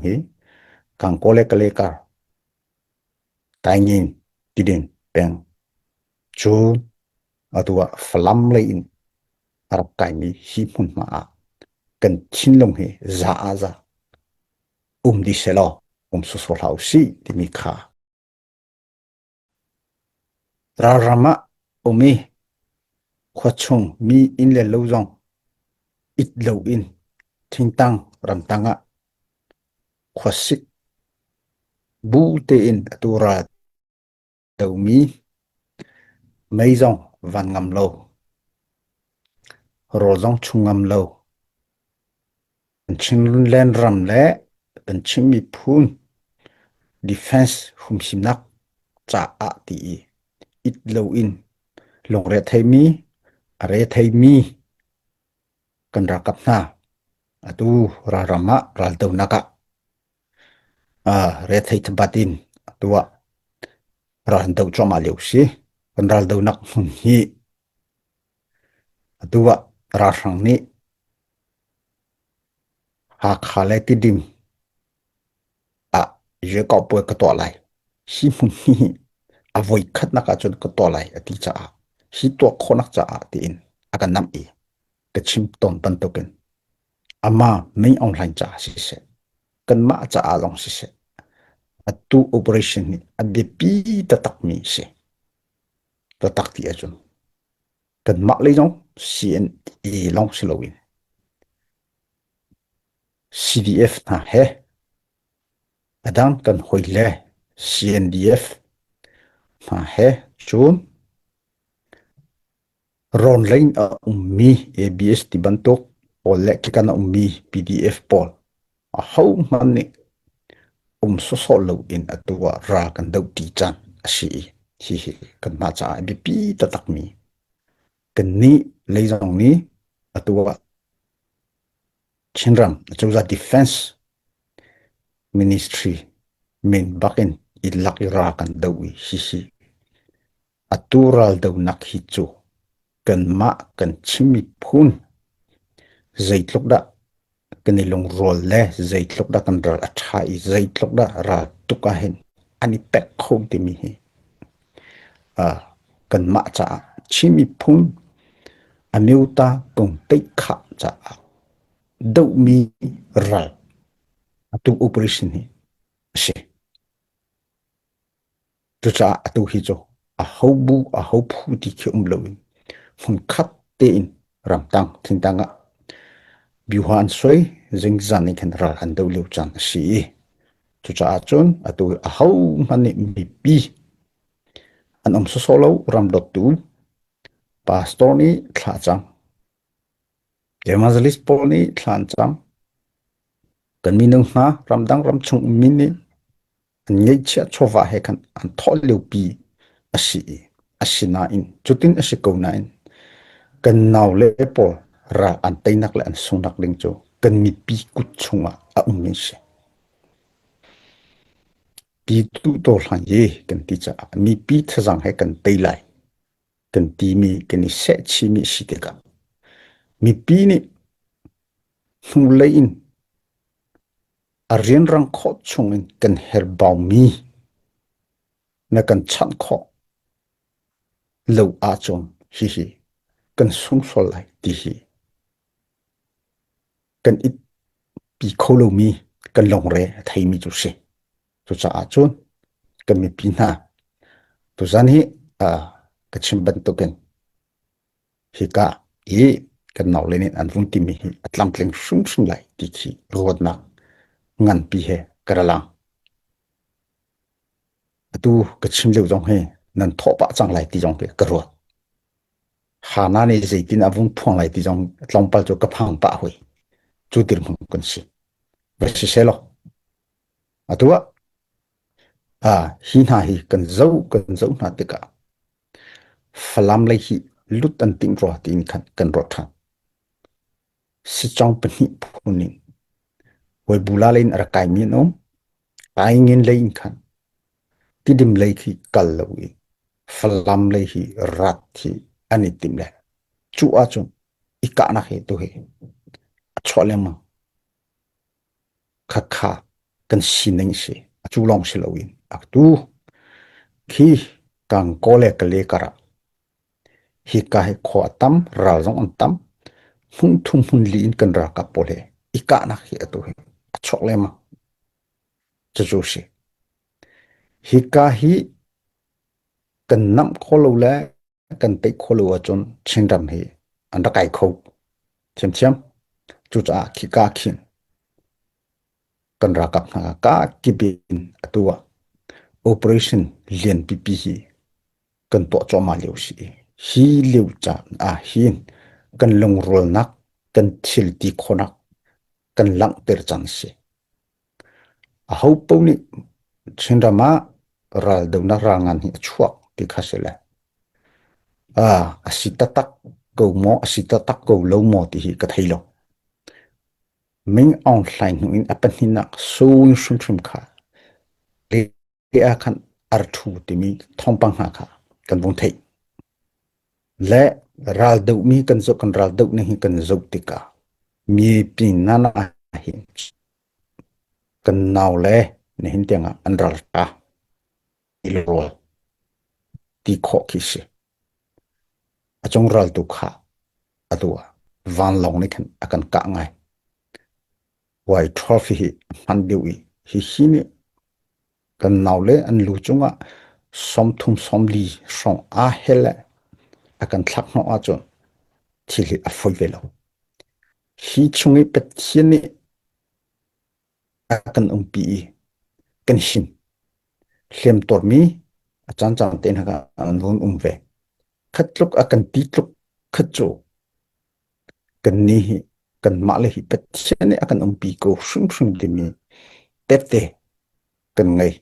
hi kang kole ka taingin tidin peng chu atua flam le in arab kai mi hi mun ma a kan chin long hi za di selo su so lau si ti mi kha ra rama umi khochung mi in le lo jong it lo in thing tang ram tanga khosik bu te in atura do mi mai jong van ngam lo ro jong chung ngam lo chin len ram le kan chim mi phun defense hum simnak cha a ti it lo in long re thai mi are thai mi kan ra kap na atu ra rama ral do naka re thai thabatin atua ra do choma leu si kan ral do nak hun hi atua ra sang ni ha khale ti dim a je ko po ka to lai si mun hi avoi khat na ka chon ka to lai ati cha hi to khonak cha ti in aga nam e ka chim ton pan to ken ama mai online cha si se kan ma cha long si se atu operation ni ade pi ta tak mi se ta tak ti a chon kan ma le jong cn e long si lo win cdf na he adan kan hoi le cndf na he chun ron lain a ummi abs ti bantok o le ki kana ummi pdf pol a hau man ni so so lo in atua ra kan dau ti chan asi hi kan ma cha bi pi ta tak mi kan ni le jong ni atua chinram chuza defense ministry min bakin ilak ira kan dau hi atural dau nak hi chu kan ma kan chimi phun zaitlok da kan ilong rol le zaitlok da kan ral athai zaitlok da ra tuka hen ani pek khom ti mi hi kan ma cha chimi phun amiuta kong te kha cha dau mi ral atu operation hi se tu cha atu hi cho a hobu ti ki lowin hun khat te in ram tang thing tanga bihuan soi jing zan ni kan ral han do liu chan si tu cha chon atu a hau mani mi pi an so solo ram dot tu pastor ni thla chang evangelist pol ni thlan chang kan mi nung na ram dang ram chung min ni ngei chia chova he kan an thol liu pi asina in chutin asiko na in kan naw le pol ra an tainak le an sunak ling chu kan mi pi kut chunga a ummin se pi tu to hlan ye kan ti cha mi pi thajang he kan tailai kan ti mi kan ni se chi mi si te ka mi pi ni hu le in a rian rang kho chung in kan her baw mi na kan chan kho lo a chon hi kan sung sol lai ti hi kan it pi kholo mi kan long re thai mi chu se tu cha a chon kan mi pi na tu zan hi ka chim ban to ken hi ka e kan naw le ni an vung ti mi hi atlam tleng sung lai ti khi rod na ngan pi he karalang atu ka chim le jong he nan tho pa chang lai ti jong ke karot hana ni zeitin avung phong lai ti jong tlong pal chu ka phang pa hoi chu tir mun kan si va si selo atua hi na hi kan zo na te ka falam lai hi lut an ting ro tin kan ro tha si chong pani phunin hoi bula lein ar kai mi no ai ngin lein khan tidim lai khi kal lo falam lai hi rat hi ani tim le chu a chu ikana he to he chole ma kha kan sining si chu long si lowin ak tu khi kang kole kale kara hi ka he kho tam ra zong an tam hung thum hun li in kan ra ka pole ika na hi atu he chok le ma chu si hi ka hi kan nam kholo la kan te kholo a chon chindam hi anda kai kho chem chem chu cha khi ka khin kan ra kap na ka kibin atua operation lian pp hi kan to cho ma liu si hi liu cha a hin kan long rol nak kan thil ti khonak kan lang ter chan si a ho po ni chindama ral do na rangan hi chuak ti khasela asita tak go mo asita tak go lo mo ti hi ka thailo ming online nu in apan hina so shum shum kha le a khan ar thu ti mi thongpang ha kha kan bung thei le ral do mi kan zo kan ral do ne hi kan zo ti ka mi pin na na hi kan naw le ne hin tianga an ral ta ilo ti kho ki se achong ral tu kha atua van long ni kan akan ka ngai wai trophy hi han dewi hi ni kan naw le an lu chunga som thum som li song a hele akan thak no a chon thili a foi velo hi chungi pet hiani akan umpi kan hin hlem tor mi achan chan ten ha an lun umve khatluk akan titluk khacho kan ni hi kan ma le hi pet hiani akan umpi ko shung shung de mi tete kan ngai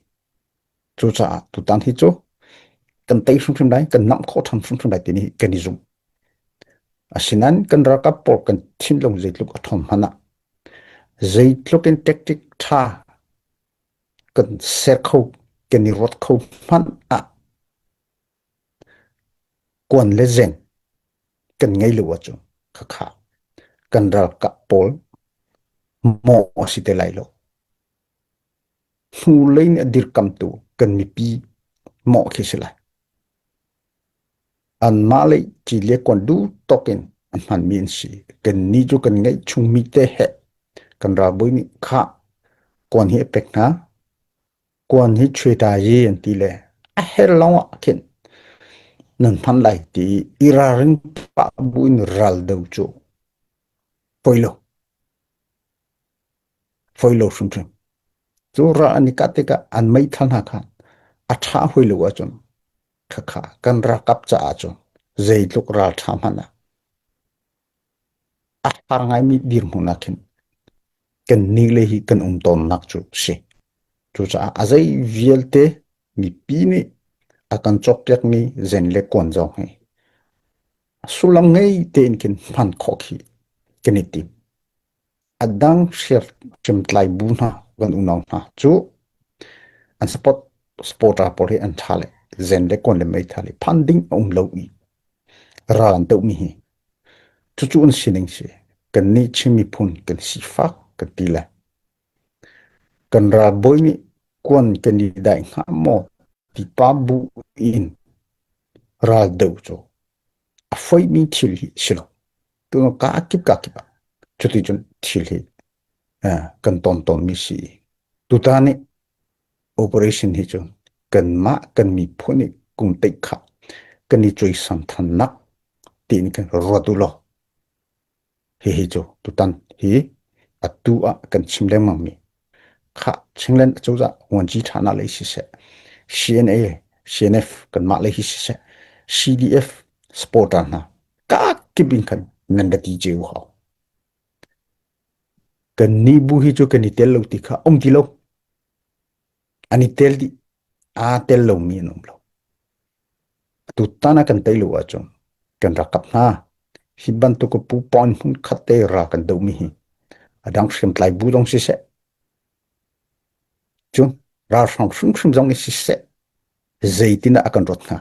chu cha tu tan hi chu kan tei shung shung dai kan nam kho tham shung shung dai ti ni kan ni zum asinan kan ra ka por kan thin long zeitluk athom hana zeitluk in tactic tha kan ser kho kan ni rot kho man a kon le zen kan ngai lu wa chu kha kha kan ra ka pol mo si te lai lo hu lein adir kam tu kan mi pi mo khi sila an ma le chi le kon du token an man min si kan ni ju kan ngai chung mi te he kan ra boi ni kha kon hi pek na kon hi chwe ta ye an ti le a her long ken nan phan lai ti ira ring pa buin ral do chu foilo shum shum chu ra ani ka te ka an mai than ha kha a tha hoilo wa chon kha kha kan ra kap cha a chon zei luk ra tham hana a par ngai mi dir mu na ken kan ni le hi kan ton nak chu se chu cha a zai vielte mi pi ni akan chok tek ni zen le kon zo he sulam ngai ten ken phan kho khi keniti adang shir chim tlai bu na gan unaw na chu an sport a por hi an thale zen le kon le mai thale funding lo i ran to mi hi chu chu an sining se kan ni chimi phun kan si fa kan ti la kan ra boy ni kon kan ni dai ha mo ti pa bu in ra do cho a foi mi thil hi silo tu no ka ki ba chu ti chun thil hi kan ton mi si tu ta ni operation hi chu kan ma kan mi phuni kum te kha kan ni chui sam than nak tin kan ro tu lo hi chu tu tan hi atu a kan chim le mang mi kha chinglen chu za wan ji thana le si se cna cnf kan ma le hi si se cdf sport na ka kibin kan nan da ti je ho kan ni bu hi chu kan ni tel lo ti kha ong ti lo ani tel di a tel lo mi nom lo tu tana kan tai lo a chon kan ra kap na hi ban to ko pu pon hun khate ra kan do mi hi adang shim tlai bu dong si se chun ra shang shung shung dong si se zeitina akan rot na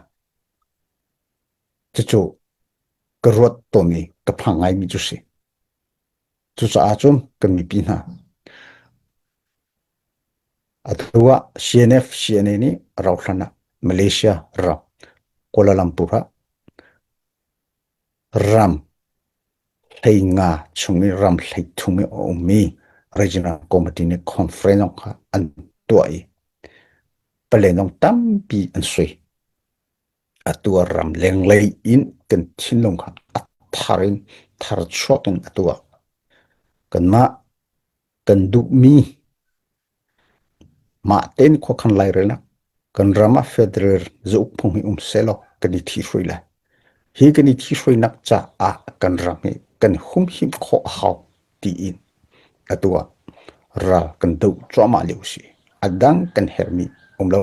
chu ka rot to mi ka phangai mi chu si chu cha chum kan mi pi na atua CNF CNN ni rauhlana Malaysia ra Kuala Lumpur ram thei nga chungi ram thei thungi omi regional committee ni conference ka an tuai palenong tampi an sui atua ram lenglei in kan thinlong ka atharin thar chotin atua kan ma kan du mi ma ten kho khan lai rena kan rama federal zo phung hi selo kan thi hruila hi kan thi hrui nak cha a kan rami kan hum him kho hau ti in atua ra kan do choma leusi adang kan hermi lo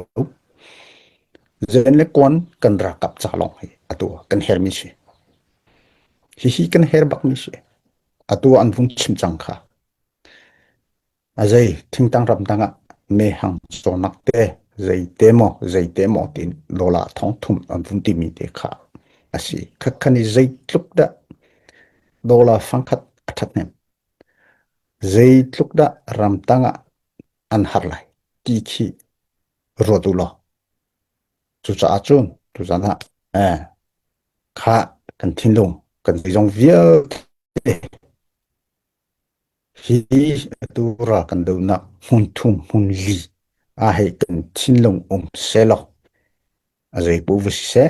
zen le kon kan ra kap cha long hi atua kan hermi si hi kan her bak mi si atua an vung chim chang kha azai thing tang ram tanga me hang so nak te zai demo tin lola thong thum an vung ti mi te kha asi khakhani zai tluk da dola fangkhat athat nem zai tluk da ram tanga an har lai ti khi rodulo chu cha chun tu zana kha kan thinlong kan bijong vial hi tu ra kan do na hun thum hun li a he kan thinlong selo azai bu se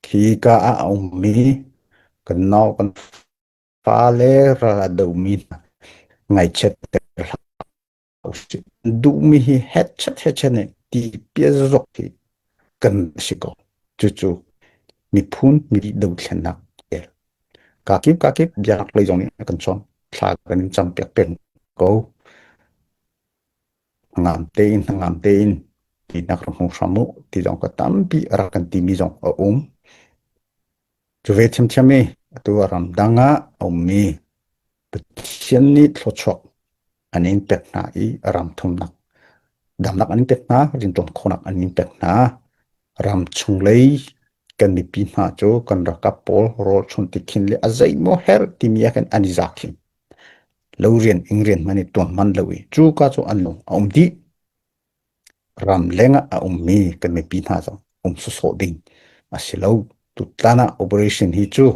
khi ka a mi kan nau kan fa le ra do mi ngai chet du mi hi het ne ti pia zok ti kan siko chu chu mi phun mi do thlen nak ka kip biak le jong ni kan chon thla kan cham pek pen ko ngam te in ti nak ro samu ti jong ka tam pi ra kan ti mi jong chu ve chem me tu ram danga mi chen ni thlo chok anin pek na I ram thum nak dam nak anin pek na rin ton khonak anin pek na ram chung lei kan mi pi na cho kan ra ka pol ro chun ti khin le azai mo her ti mi kan ani zakin lo rian ing rian mani ton man lowi chu ka chu an lo di ram lenga mi kan mi pi na so so ding asilo tu tana operation hi chu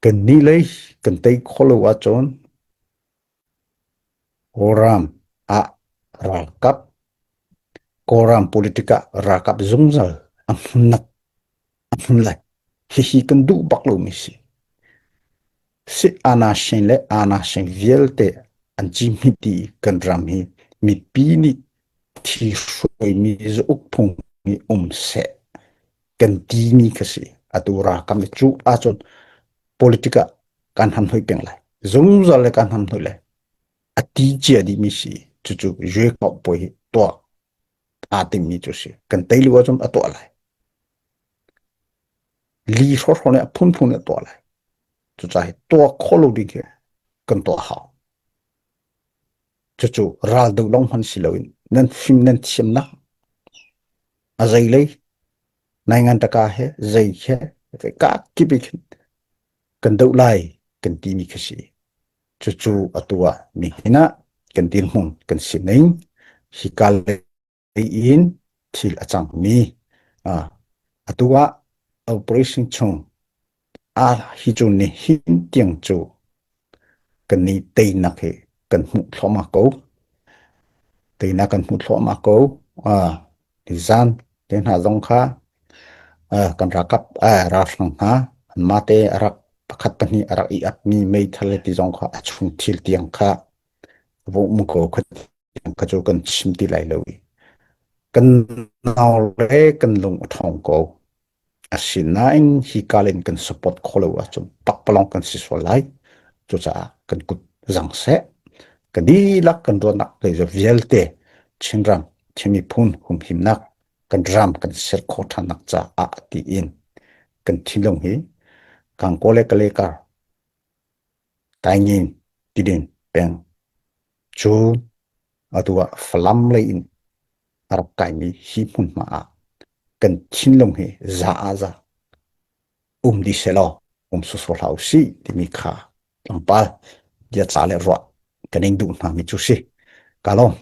kan ni lei kan tei kholo wa chon oram a rakap koram politika rakap zungzal amnak amlai hi kan du baklo mi si ana shen le ana shen vielte anji miti kan ram hi mi pini thi shoi mi zo ukphung mi se kan ti mi kasi atura kam chu a chon politika kan han hoi peng lai zungzal le kan han hoi le ati che di mi si chu chu jwe ko poi to a tim mi chu si kan tai lu chon ato lai li sho sho ne phun phun to lai chu chai to kholo di ke kan to ha chu chu ral do long han si loin nan phim nan chim na a zai lei nai ngan ta ka he zai he ka ki bi kan do lai kan ti mi khasi chu chu atua mi hina kan tin hun kan si nei hikal in thil achang mi atua operation chung a hi chu ni hin tiang chu kan ni te na ke kan mu thloma ko te na kan mu thloma ko ni zan ten ha zong kha kan ra kap ra sang ha ma te arak pakhat pani arak I ap mi mei thale ti zong kha achung thil tiang kha vo mu ko khat ka chu kan chim ti lai lo kan naw le kan lung thong ko asinain hi kalen kan support kholo wa chum pak palong kan si so lai chu cha kan kut zang se kan di lak kan ro nak le zo vielte chinram chimi phun hum him nak kan ram kan ser kho than nak cha a ti in kan thilong hi kan kole kale ka taingin tidin pen chu atua flam le in arab kai mi hi mun ma kan thilong hi za di selo so so lau si ti mi kha lampal dia chale ro cái nên đủ mà mình chú sĩ cả lòng